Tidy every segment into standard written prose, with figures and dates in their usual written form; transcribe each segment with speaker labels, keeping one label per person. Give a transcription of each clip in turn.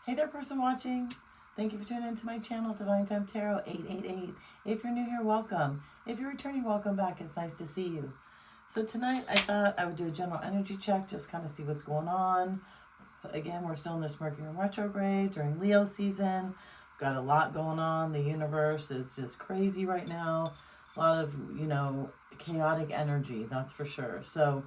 Speaker 1: Hey there, person watching. Thank you for tuning into my channel, Divine Femme Tarot 888. If you're new here, welcome. If you're returning, welcome back. It's nice to see you. So tonight, I thought I would do a general energy check, just kind of see what's going on. Again, we're still in this Mercury retrograde during Leo season. We've got a lot going on. The universe is just crazy right now. A lot of, chaotic energy, that's for sure. So,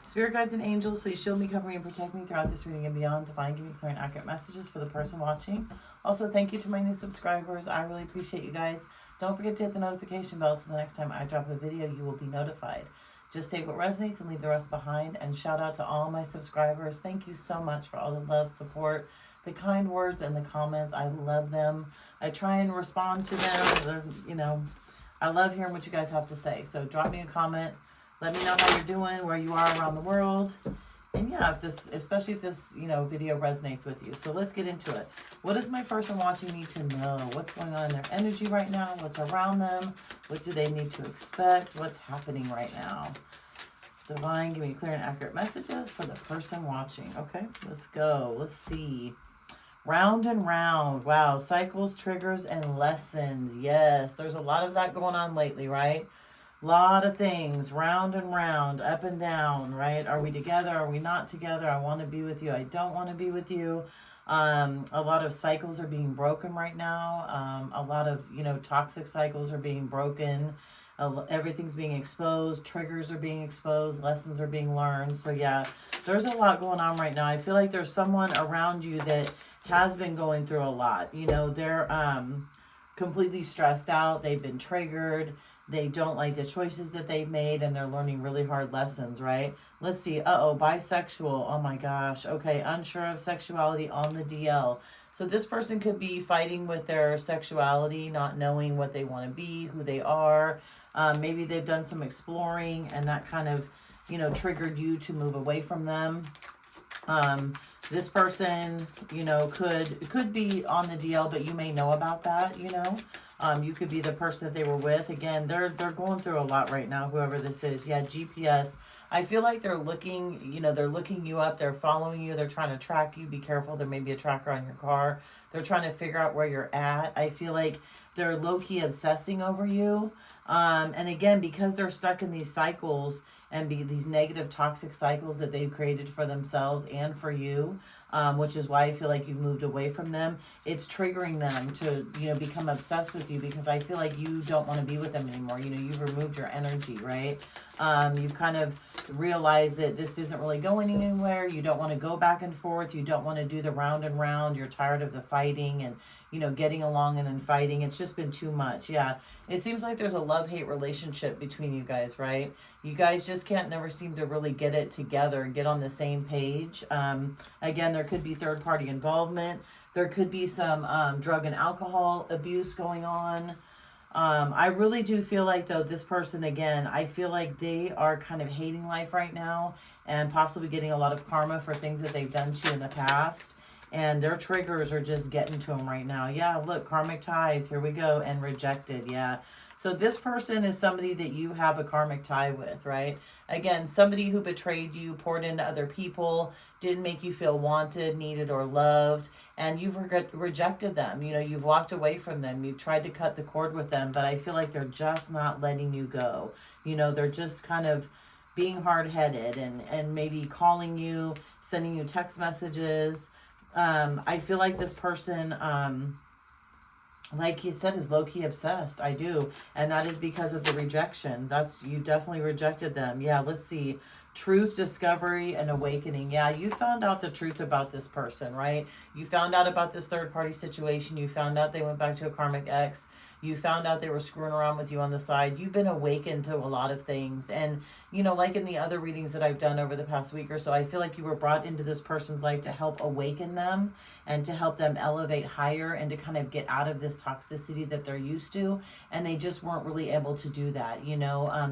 Speaker 1: Spirit guides and angels, please shield me, cover me, and protect me throughout this reading and beyond. Divine, give me clear and accurate messages for the person watching. Also, thank you to my new subscribers. I really appreciate you guys. Don't forget to hit the notification bell so the next time I drop a video, you will be notified. Just take what resonates and leave the rest behind. And shout out to all my subscribers. Thank you so much for all the love, support, the kind words, and the comments. I love them. I try and respond to them. I love hearing what you guys have to say. So drop me a comment. Let me know how you're doing, where you are around the world. And yeah, especially if this, video resonates with you. So let's get into it. What does my person watching need to know? What's going on in their energy right now? What's around them? What do they need to expect? What's happening right now? Divine, give me clear and accurate messages for the person watching. Okay, let's go. Let's see. Round and round. Wow, cycles, triggers, and lessons. Yes, there's a lot of that going on lately, right? Lot of things, round and round, up and down, right? Are we together? Are we not together? I want to be with you. I don't want to be with you. A lot of cycles are being broken right now. A lot of, toxic cycles are being broken. Everything's being exposed. Triggers are being exposed. Lessons are being learned. So yeah, there's a lot going on right now. I feel like there's someone around you that has been going through a lot. They're completely stressed out. They've been triggered. They don't like the choices that they've made, and they're learning really hard lessons, right? Let's see. Bisexual. Oh my gosh. Okay, unsure of sexuality on the DL. So this person could be fighting with their sexuality, not knowing what they want to be, who they are. Maybe they've done some exploring, and that kind of, triggered you to move away from them. This person, could be on the DL, but you may know about that, You could be the person that they were with. Again, they're going through a lot right now, whoever this is. Yeah, GPS. I feel like they're looking, they're looking you up. They're following you. They're trying to track you. Be careful. There may be a tracker on your car. They're trying to figure out where you're at. I feel like they're low-key obsessing over you. And again, because they're stuck in these cycles and these negative toxic cycles that they've created for themselves and for you, which is why I feel like you've moved away from them. It's triggering them to, become obsessed with you, because I feel like you don't want to be with them anymore. You've removed your energy, right? You've kind of realized that this isn't really going anywhere. You don't want to go back and forth. You don't want to do the round and round. You're tired of the fighting and, getting along and then fighting. It's just been too much. Yeah. It seems like there's a love-hate relationship between you guys, right? You guys just never seem to really get it together, get on the same page. Again, there could be third-party involvement. There could be some drug and alcohol abuse going on. I really do feel like, though, this person, again, I feel like they are kind of hating life right now and possibly getting a lot of karma for things that they've done to you in the past. And their triggers are just getting to them right now. Yeah, look, karmic ties. Here we go. And rejected. Yeah. So this person is somebody that you have a karmic tie with, right? Again, somebody who betrayed you, poured into other people, didn't make you feel wanted, needed, or loved, and you've rejected them. You've walked away from them. You've tried to cut the cord with them, but I feel like they're just not letting you go. They're just kind of being hard-headed and maybe calling you, sending you text messages. I feel like this person, like he said, is low-key obsessed. I do. And that is because of the rejection. You definitely rejected them. Yeah, let's see. Truth, discovery, and awakening. Yeah, you found out the truth about this person, right? You found out about this third-party situation. You found out they went back to a karmic ex. You found out they were screwing around with you on the side. You've been awakened to a lot of things. And, like in the other readings that I've done over the past week or so, I feel like you were brought into this person's life to help awaken them and to help them elevate higher and to kind of get out of this toxicity that they're used to. And they just weren't really able to do that.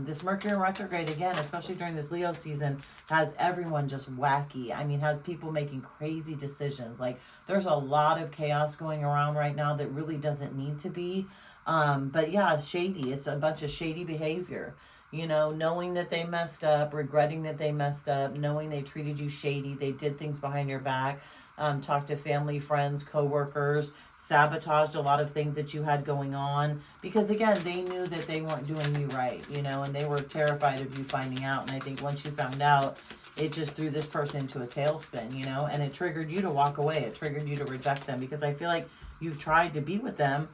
Speaker 1: This Mercury retrograde, again, especially during this Leo season, has everyone just wacky. Has people making crazy decisions. Like, there's a lot of chaos going around right now that really doesn't need to be. But yeah, shady. It's a bunch of shady behavior. You know, knowing that they messed up, regretting that they messed up, knowing they treated you shady, they did things behind your back, talked to family, friends, coworkers, sabotaged a lot of things that you had going on. Because again, they knew that they weren't doing you right, you know, and they were terrified of you finding out. And I think once you found out, it just threw this person into a tailspin, you know, and it triggered you to walk away. It triggered you to reject them because I feel like you've tried to be with them.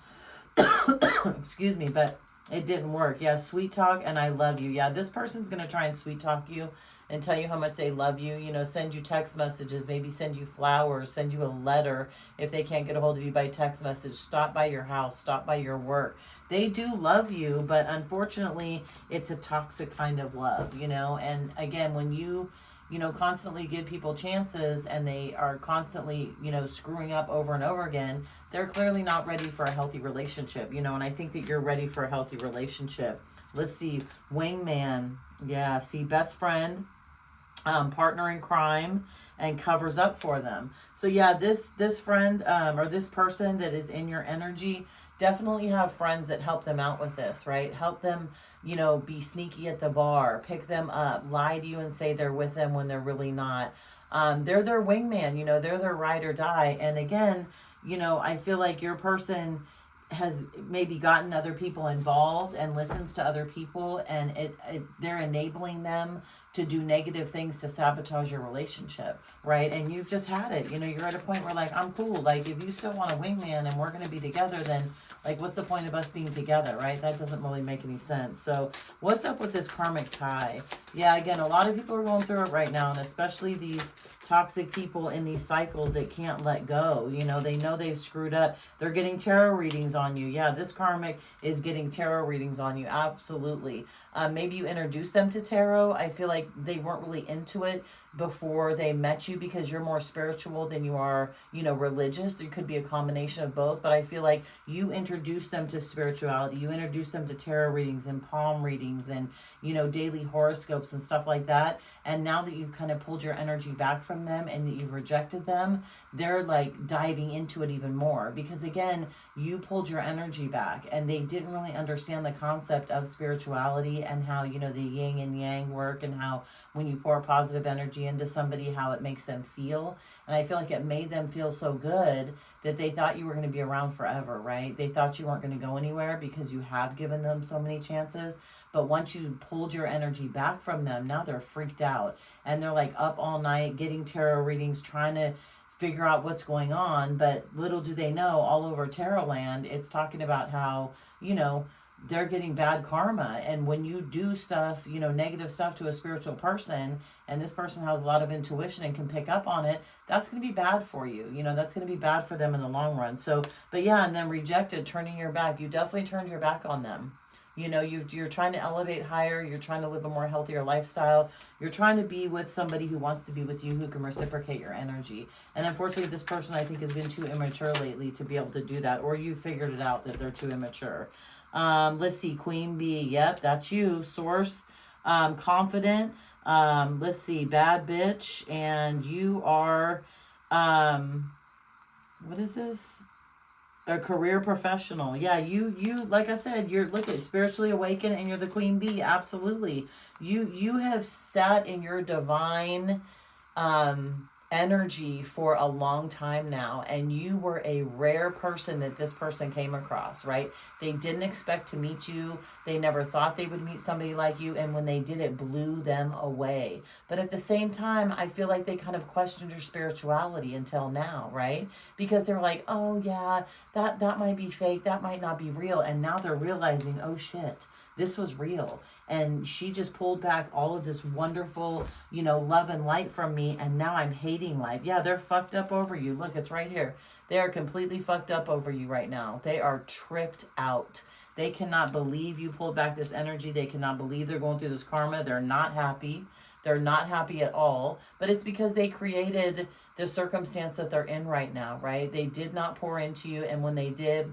Speaker 1: Excuse me, but it didn't work. Yeah, sweet talk and I love you. Yeah, this person's going to try and sweet talk you and tell you how much they love you. You know, send you text messages, maybe send you flowers, send you a letter if they can't get a hold of you by text message. Stop by your house, stop by your work. They do love you, but unfortunately, it's a toxic kind of love, you know. And again, when you know, constantly give people chances and they are constantly, you know, screwing up over and over again, they're clearly not ready for a healthy relationship, you know, and I think that you're ready for a healthy relationship. Let's see, wingman. Yeah, see, best friend, partner in crime, and covers up for them. So yeah, this friend or this person that is in your energy definitely have friends that help them out with this, right? Help them, you know, be sneaky at the bar, pick them up, lie to you and say they're with them when they're really not. They're their wingman, you know, they're their ride or die. And again, you know, I feel like your person has maybe gotten other people involved and listens to other people, and they're enabling them to do negative things to sabotage your relationship, right? And you've just had it, you know, you're at a point where like, I'm cool, like if you still want a wingman and we're going to be together, then like what's the point of us being together, right? That doesn't really make any sense. So what's up with this karmic tie? Yeah, again, a lot of people are going through it right now, and especially these toxic people in these cycles that can't let go. You know they've screwed up. They're getting tarot readings on you. Yeah, this karmic is getting tarot readings on you. Absolutely. Maybe you introduced them to tarot. I feel like they weren't really into it before they met you because you're more spiritual than you are, you know, religious. There could be a combination of both, but I feel like you introduced them to spirituality. You introduced them to tarot readings and palm readings and, you know, daily horoscopes and stuff like that. And now that you've kind of pulled your energy back from them and that you've rejected them, they're like diving into it even more because again, you pulled your energy back and they didn't really understand the concept of spirituality and how, you know, the yin and yang work and how when you pour positive energy into somebody, how it makes them feel. And I feel like it made them feel so good that they thought you were going to be around forever, right? They thought you weren't going to go anywhere because you have given them so many chances. But once you pulled your energy back from them, now they're freaked out and they're like up all night getting tarot readings, trying to figure out what's going on. But little do they know, all over tarot land, it's talking about how, you know, they're getting bad karma. And when you do stuff, you know, negative stuff to a spiritual person, and this person has a lot of intuition and can pick up on it, that's going to be bad for you. You know, that's going to be bad for them in the long run. So, but yeah, and then rejected, turning your back. You definitely turned your back on them. You know, you're trying to elevate higher. You're trying to live a more healthier lifestyle. You're trying to be with somebody who wants to be with you, who can reciprocate your energy. And unfortunately, this person, I think, has been too immature lately to be able to do that. Or you figured it out that they're too immature. Let's see, Queen Bee. Yep, that's you. Source, confident. Let's see, bad bitch. And you are, what is this? A career professional. Yeah, you like I said, you're spiritually awakened and you're the queen bee. Absolutely. You have sat in your divine energy for a long time now, and you were a rare person that this person came across, right? They didn't expect to meet you. They never thought they would meet somebody like you, and when they did, it blew them away. But at the same time, I feel like they kind of questioned your spirituality until now, right? Because they're like, oh yeah, that might be fake, that might not be real, and now they're realizing, oh shit, this was real. And she just pulled back all of this wonderful, you know, love and light from me. And now I'm hating life. Yeah, they're fucked up over you. Look, it's right here. They are completely fucked up over you right now. They are tripped out. They cannot believe you pulled back this energy. They cannot believe they're going through this karma. They're not happy. They're not happy at all. But it's because they created the circumstance that they're in right now, right? They did not pour into you. And when they did,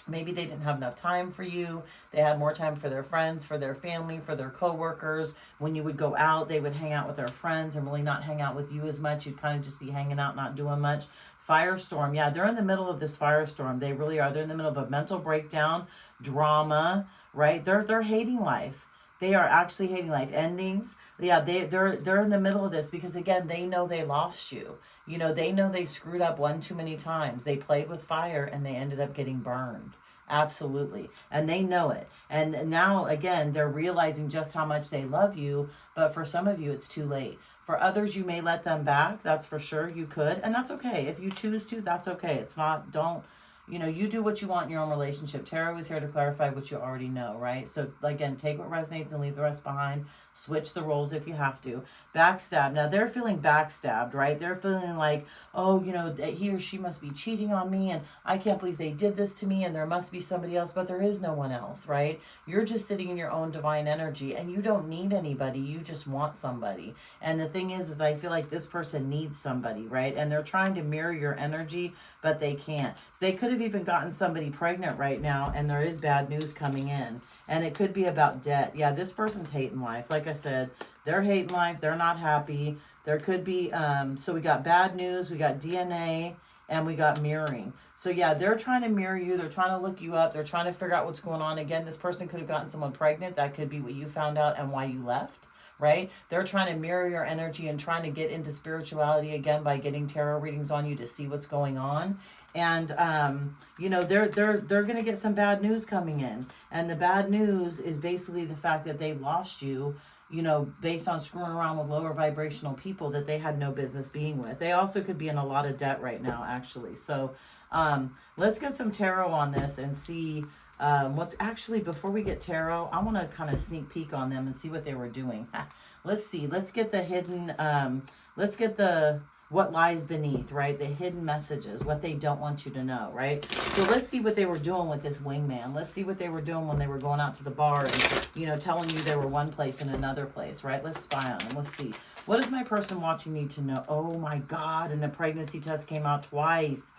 Speaker 1: maybe they didn't have enough time for you. They had more time for their friends, for their family, for their coworkers. When you would go out, they would hang out with their friends and really not hang out with you as much. You'd kind of just be hanging out, not doing much. Firestorm. Yeah, they're in the middle of this firestorm. They really are. They're in the middle of a mental breakdown, drama, right? They're hating life. They are actually hating life. Endings. Yeah, they're in the middle of this because, again, they know they lost you. You know, they know they screwed up one too many times. They played with fire and they ended up getting burned. Absolutely. And they know it. And now, again, they're realizing just how much they love you. But for some of you, it's too late. For others, you may let them back. That's for sure. You could. And that's okay. If you choose to, that's okay. It's not, don't, you know, you do what you want in your own relationship. Tarot is here to clarify what you already know, right? So, again, take what resonates and leave the rest behind. Switch the roles if you have to. Backstab. Now, they're feeling backstabbed, right? They're feeling like, oh, you know, he or she must be cheating on me, and I can't believe they did this to me, and there must be somebody else, but there is no one else, right? You're just sitting in your own divine energy, and you don't need anybody. You just want somebody. And the thing is I feel like this person needs somebody, right? And they're trying to mirror your energy, but they can't. So they could have even gotten somebody pregnant right now, and there is bad news coming in. And it could be about debt. Yeah, this person's hating life. Like I said, they're hating life. They're not happy. There could be, so we got bad news, we got DNA, and we got mirroring. So yeah, they're trying to mirror you. They're trying to look you up. They're trying to figure out what's going on. Again, this person could have gotten someone pregnant. That could be what you found out and why you left. Right? They're trying to mirror your energy and trying to get into spirituality again by getting tarot readings on you to see what's going on. And you know, they're going to get some bad news coming in. And the bad news is basically the fact that they've lost you, you know, based on screwing around with lower vibrational people that they had no business being with. They also could be in a lot of debt right now, actually. So let's get some tarot on this and see what's actually, before we get tarot, I want to kind of sneak peek on them and see what they were doing. Let's see. Let's get the hidden, let's get the, what lies beneath, right? The hidden messages, what they don't want you to know, right? So let's see what they were doing with this wingman. Let's see what they were doing when they were going out to the bar and, you know, telling you they were one place and another place, right? Let's spy on them. Let's see. What does my person watching need to know? Oh my God, and the pregnancy test came out twice.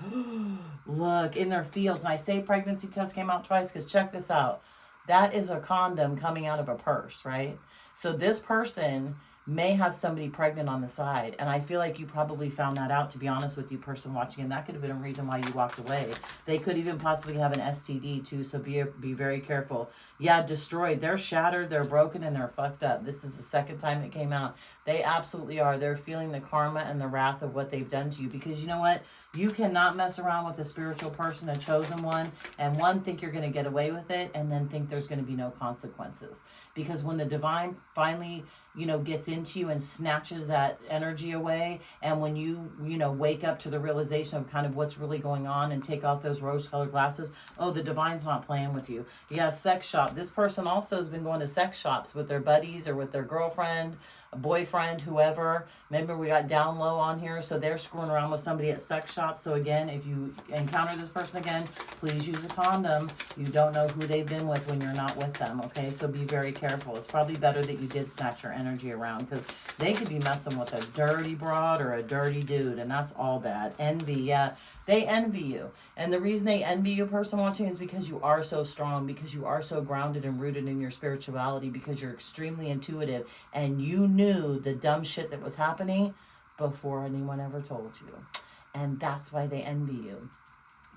Speaker 1: Look, in their fields. And I say pregnancy test came out twice because check this out. That is a condom coming out of a purse, right? So this person may have somebody pregnant on the side. And I feel like you probably found that out, to be honest with you, person watching. And that could have been a reason why you walked away. They could even possibly have an STD too. So be very careful. Yeah, destroyed. They're shattered. They're broken and they're fucked up. This is the second time it came out. They absolutely are. They're feeling the karma and the wrath of what they've done to you. Because you know what? You cannot mess around with a spiritual person, a chosen one, and one, think you're going to get away with it, and then think there's going to be no consequences. Because when the divine finally, you know, gets into you and snatches that energy away, and when you know, wake up to the realization of kind of what's really going on and take off those rose-colored glasses, oh, the divine's not playing with you. Yeah, sex shop. This person also has been going to sex shops with their buddies or with their girlfriend, a boyfriend, whoever. Remember, we got down low on here, so they're screwing around with somebody at sex shop. So again, if you encounter this person again, please use a condom. You don't know who they've been with when you're not with them, okay? So be very careful. It's probably better that you did snatch your energy around, because they could be messing with a dirty broad or a dirty dude, and that's all bad. Envy, yeah, they envy you. And the reason they envy you, person watching, is because you are so strong, because you are so grounded and rooted in your spirituality, because you're extremely intuitive, and you knew the dumb shit that was happening before anyone ever told you. And that's why they envy you.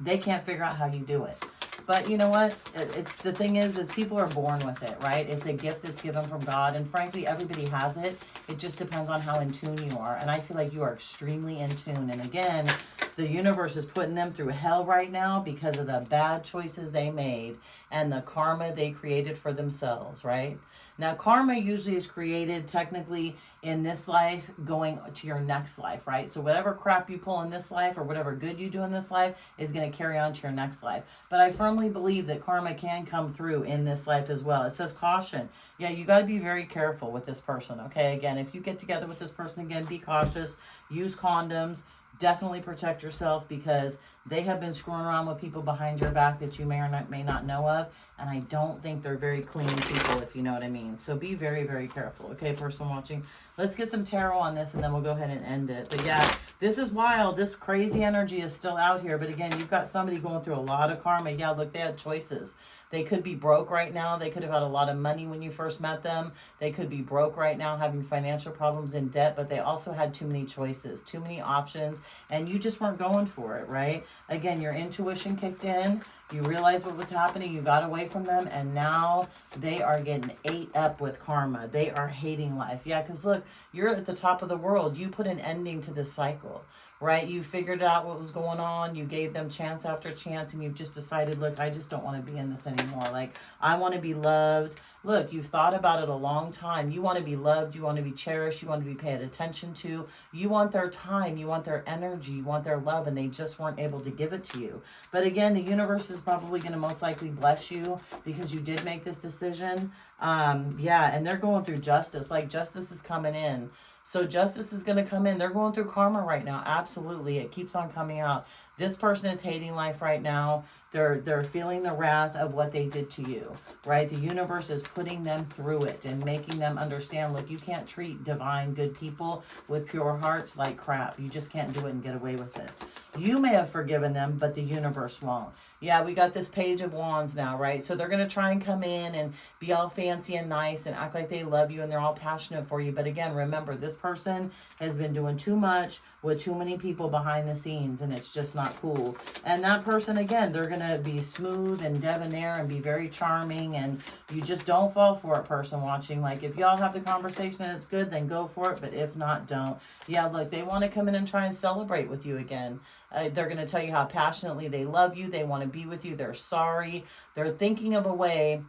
Speaker 1: They can't figure out how you do it. But you know what? It's the thing is people are born with it, right? It's a gift that's given from God. And frankly, everybody has it. It just depends on how in tune you are. And I feel like you are extremely in tune. And again, the universe is putting them through hell right now because of the bad choices they made and the karma they created for themselves, right? Now, karma usually is created technically in this life going to your next life, right? So whatever crap you pull in this life or whatever good you do in this life is going to carry on to your next life. But I firmly believe that karma can come through in this life as well. It says caution. Yeah, you got to be very careful with this person, okay? Again, if you get together with this person again, be cautious. Use condoms. Definitely protect yourself, because they have been screwing around with people behind your back that you may or may not know of. And I don't think they're very clean people, if you know what I mean. So be very, very careful. Okay, person watching. Let's get some tarot on this and then we'll go ahead and end it. But yeah, this is wild. This crazy energy is still out here. But again, you've got somebody going through a lot of karma. Yeah, look, they had choices. They could be broke right now. They could have had a lot of money when you first met them. They could be broke right now, having financial problems, in debt, but they also had too many choices, too many options. and you just weren't going for it, right? Again, your intuition kicked in. You realized what was happening. You got away from them, and now they are getting ate up with karma. They are hating life. Yeah, because look, you're at the top of the world. You put an ending to this cycle, right? You figured out what was going on. You gave them chance after chance, and you've just decided, look, I just don't want to be in this anymore. Like, I want to be loved. Look, you've thought about it a long time. You want to be loved. You want to be cherished. You want to be paid attention to. You want their time. You want their energy. You want their love, and they just weren't able to give it to you. But again, the universe is probably going to most likely bless you because you did make this decision. Yeah, and they're going through justice. Like, justice is coming in. So justice is going to come in. They're going through karma right now. Absolutely. It keeps on coming out. This person is hating life right now. They're feeling the wrath of what they did to you, right? The universe is putting them through it and making them understand, look, you can't treat divine, good people with pure hearts like crap. You just can't do it and get away with it. You may have forgiven them, but the universe won't. Yeah, we got this Page of Wands now, right? So they're going to try and come in and be all fancy and nice and act like they love you and they're all passionate for you. But again, remember, this person has been doing too much with too many people behind the scenes, and it's just not cool. And that person, again, they're going to be smooth and debonair and be very charming, and you just don't fall for it, person watching. Like, if y'all have the conversation and it's good, then go for it, but if not, don't. Yeah, look, they want to come in and try and celebrate with you again. They're going to tell you how passionately they love you. They want to be with you. They're sorry. They're thinking of a way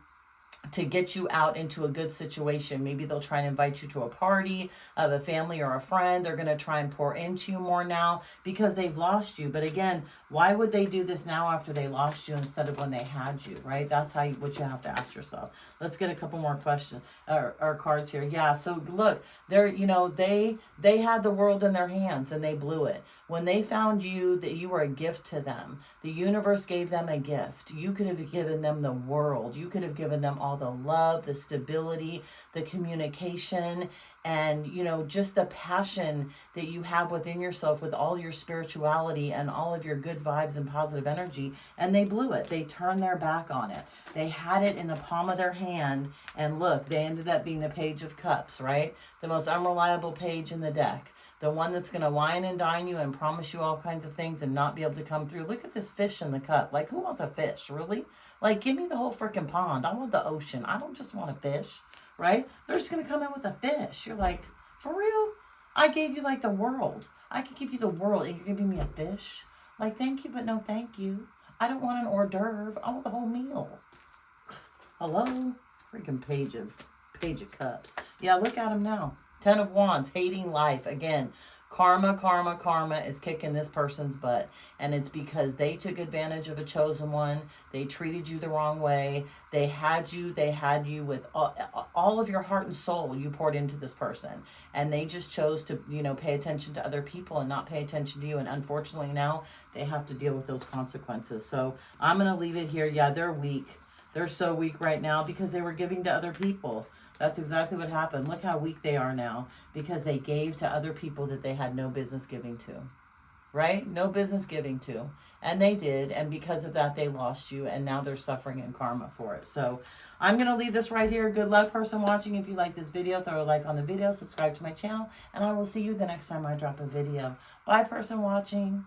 Speaker 1: to get you out into a good situation. Maybe they'll try and invite you to a party of a family or a friend. They're going to try and pour into you more now because they've lost you. But again, why would they do this now after they lost you instead of when they had you, right? That's what you have to ask yourself. Let's get a couple more questions or cards here. Yeah, so look, they had the world in their hands and they blew it. When they found you, that you were a gift to them. The universe gave them a gift. You could have given them the world. You could have given them all the love, the stability, the communication, and, just the passion that you have within yourself with all your spirituality and all of your good vibes and positive energy. And they blew it. They turned their back on it. They had it in the palm of their hand. And look, they ended up being the Page of Cups, right? The most unreliable page in the deck. The one that's going to wine and dine you and promise you all kinds of things and not be able to come through. Look at this fish in the cup. Like, who wants a fish, really? Like, give me the whole freaking pond. I want the ocean. I don't just want a fish, right? They're just going to come in with a fish. You're like, for real? I gave you, like, the world. I could give you the world, and you're giving me a fish? Like, thank you, but no thank you. I don't want an hors d'oeuvre. I want the whole meal. Hello? Freaking Page of Cups. Yeah, look at them now. 10 of Wands, hating life. Again, karma is kicking this person's butt. And it's because they took advantage of a chosen one. They treated you the wrong way. They had you with all of your heart and soul you poured into this person. And they just chose to, pay attention to other people and not pay attention to you. And unfortunately now they have to deal with those consequences. So I'm going to leave it here. Yeah, they're weak. They're so weak right now because they were giving to other people. That's exactly what happened. Look how weak they are now because they gave to other people that they had no business giving to, right? No business giving to. And they did. And because of that, they lost you. And now they're suffering in karma for it. So I'm going to leave this right here. Good luck, person watching. If you like this video, throw a like on the video. Subscribe to my channel. And I will see you the next time I drop a video. Bye, person watching.